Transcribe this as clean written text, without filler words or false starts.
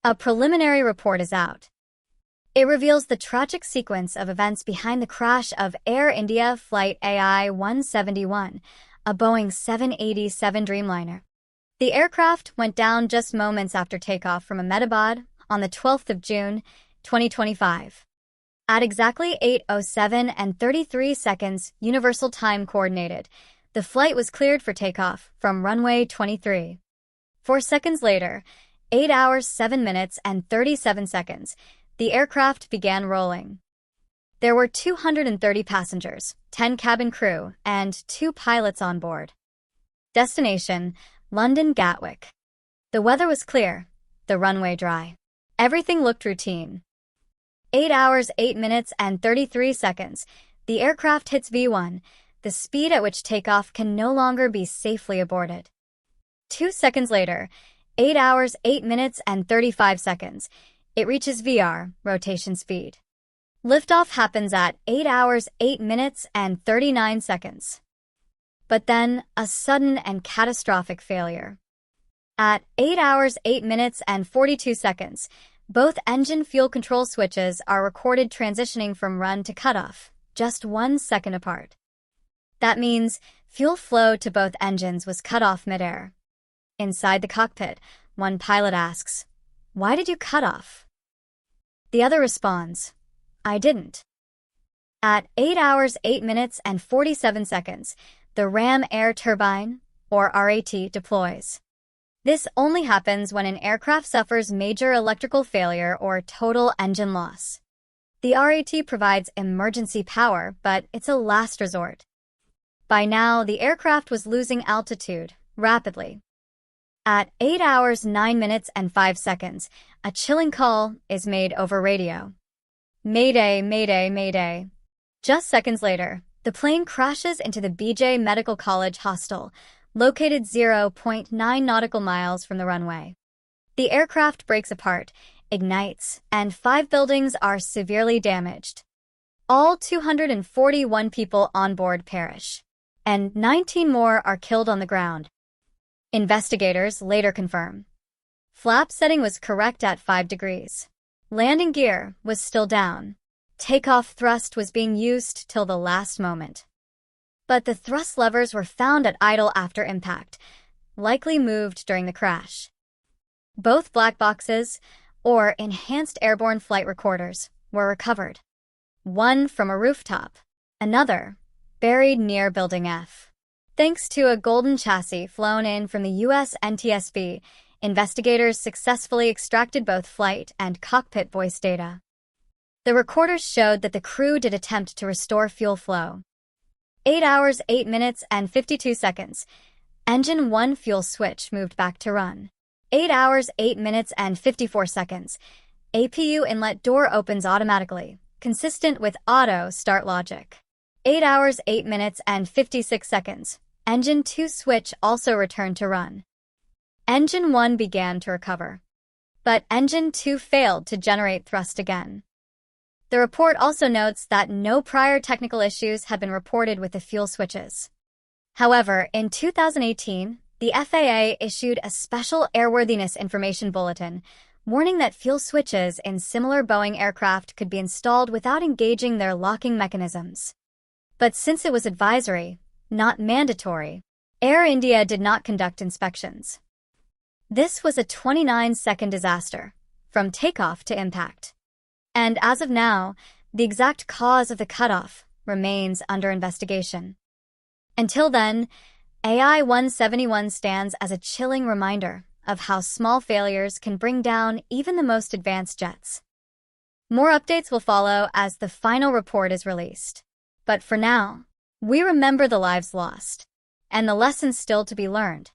A preliminary report is out. It reveals the tragic sequence of events behind the crash of Air India Flight AI171, a Boeing 787 Dreamliner. The aircraft went down just moments after takeoff from Ahmedabad on the 12th of June, 2025. At exactly 8:07 and 33 seconds Universal Time Coordinated, the flight was cleared for takeoff from runway 23. 4 seconds later, 8 hours 7 minutes and 37 seconds, the aircraft began rolling. There were 230 passengers, 10 cabin crew, and 2 pilots on board. Destination: London Gatwick. The weather was clear, the runway dry. Everything looked routine. 8 hours 8 minutes and 33 seconds, the aircraft hits V1, the speed at which takeoff can no longer be safely aborted. 2 seconds later, 8 hours 8 minutes and 35 seconds, it reaches VR, rotation speed. Liftoff happens at 8 hours 8 minutes and 39 seconds. But then, a sudden and catastrophic failure. At 8 hours 8 minutes and 42 seconds, both engine fuel control switches are recorded transitioning from run to cutoff, just 1 second apart. That means fuel flow to both engines was cut off midair. Inside the cockpit, one pilot asks, "Why did you cut off?" The other responds, "I didn't." At 8 hours 8 minutes and 47 seconds, the ram air turbine, or RAT, deploys. This only happens when an aircraft suffers major electrical failure or total engine loss. The RAT provides emergency power, but it's a last resort. By now, the aircraft was losing altitude rapidly. At 8 hours 9 minutes and 5 seconds, a chilling call is made over radio. "Mayday, mayday, mayday." Just seconds later, the plane crashes into the BJ Medical College hostel, located 0.9 nautical miles from the runway. The aircraft breaks apart, ignites, and 5 buildings are severely damaged. All 241 people on board perish, and 19 more are killed on the ground. Investigators later confirm. Flap setting was correct at 5 degrees. Landing gear was still down. Takeoff thrust was being used till the last moment. But the thrust levers were found at idle after impact, likely moved during the crash. Both black boxes, or enhanced airborne flight recorders, were recovered. One from a rooftop, another buried near Building F. Thanks to a golden chassis flown in from the US NTSB, investigators successfully extracted both flight and cockpit voice data. The recorders showed that the crew did attempt to restore fuel flow. 8 hours 8 minutes and 52 seconds. Engine 1 fuel switch moved back to run. 8 hours 8 minutes and 54 seconds. APU inlet door opens automatically, consistent with auto start logic. 8 hours 8 minutes and 56 seconds. Engine 2 switch also returned to run. Engine 1 began to recover, but Engine 2 failed to generate thrust again. The report also notes that no prior technical issues had been reported with the fuel switches. However, in 2018, the FAA issued a special airworthiness information bulletin, warning that fuel switches in similar Boeing aircraft could be installed without engaging their locking mechanisms. But since it was advisory, not mandatory, Air India did not conduct inspections. This was a 29-second disaster, from takeoff to impact. And as of now, the exact cause of the cutoff remains under investigation. Until then, AI171 stands as a chilling reminder of how small failures can bring down even the most advanced jets. More updates will follow as the final report is released. But for now, we remember the lives lost and the lessons still to be learned.